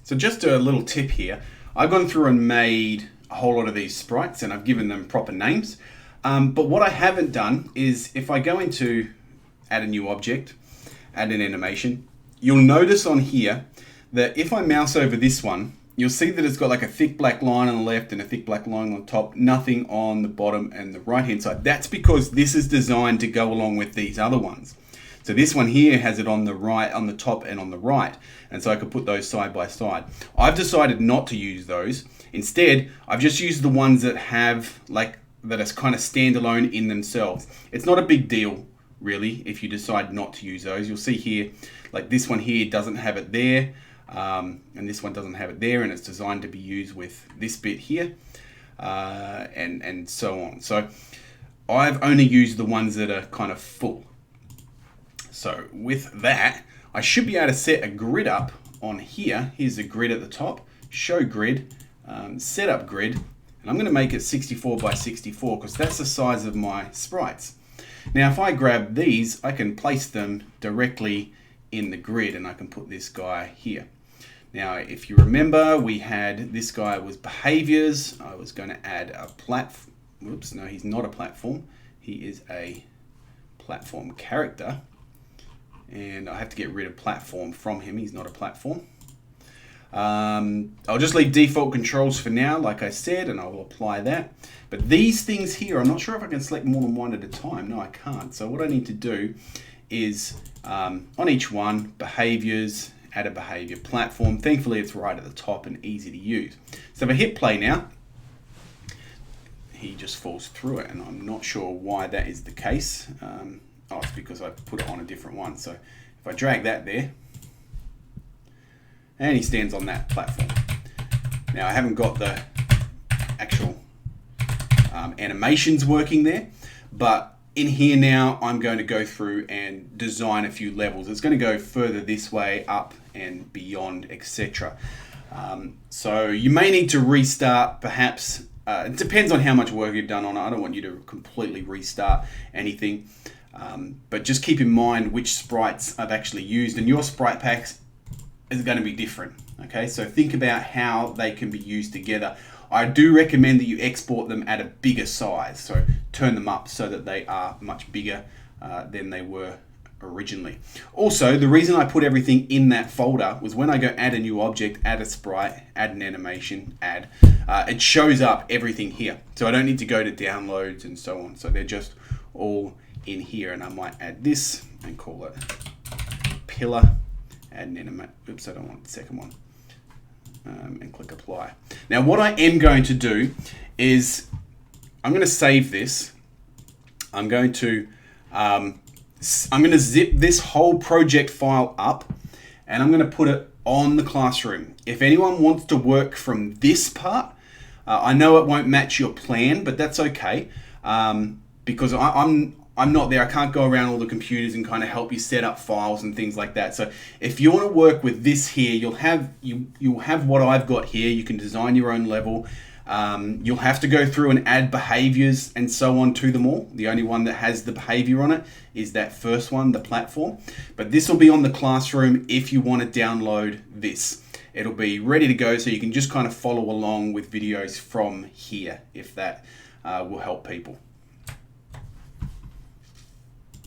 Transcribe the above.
So just a little tip here. I've gone through and made a whole lot of these sprites and I've given them proper names. But what I haven't done is if I go into add a new object, add an animation, you'll notice on here that if I mouse over this one, you'll see that it's got like a thick black line on the left and a thick black line on the top, nothing on the bottom and the right hand side. That's because this is designed to go along with these other ones. So this one here has it on the right, on the top and on the right. And so I could put those side by side. I've decided not to use those. Instead, I've just used the ones that have that are kind of standalone in themselves. It's not a big deal really if you decide not to use those. You'll see here, like this one here doesn't have it there. And this one doesn't have it there, and it's designed to be used with this bit here, and so on. So I've only used the ones that are kind of full. So with that, I should be able to set a grid up on here. Here's a grid at the top, show grid, set up grid, and I'm going to make it 64 by 64 because that's the size of my sprites. Now if I grab these, I can place them directly in the grid, and I can put this guy here. Now if you remember, we had this guy was behaviors. I was going to add a platform. Whoops, no, he's not a platform. He is a platform character. And I have to get rid of platform from him. He's not a platform. I'll just leave default controls for now, like I said, and I will apply that. But these things here, I'm not sure if I can select more than one at a time. No, I can't. So what I need to do is on each one, behaviors, add a behavior platform. Thankfully, it's right at the top and easy to use. So if I hit play now, he just falls through it, and I'm not sure why that is the case. Oh, it's because I put it on a different one. So if I drag that there, and he stands on that platform. Now I haven't got the actual animations working there, but in here now I'm going to go through and design a few levels. It's going to go further this way, up and beyond, etc. So you may need to restart perhaps. It depends on how much work you've done on it. I don't want you to completely restart anything. But just keep in mind which sprites I've actually used, and your sprite packs is going to be different. Okay, so think about how they can be used together. I do recommend that you export them at a bigger size, so turn them up so that they are much bigger than they were originally. Also, the reason I put everything in that folder was when I go add a new object, add a sprite, add an animation, it shows up everything here. So I don't need to go to downloads and so on. So they're just all in here, and I might add this and call it pillar, add an animate. Oops, I don't want the second one. And click apply. Now what I am going to do is I'm going to save this. I'm going to zip this whole project file up, and I'm going to put it on the classroom. If anyone wants to work from this part, I know it won't match your plan, but that's okay, because I'm not there. I can't go around all the computers and kind of help you set up files and things like that. So if you want to work with this here, you'll have what I've got here. You can design your own level. You'll have to go through and add behaviors and so on to them all. The only one that has the behavior on it is that first one, the platform. But this will be on the classroom if you want to download this. It'll be ready to go, so you can just kind of follow along with videos from here if that will help people.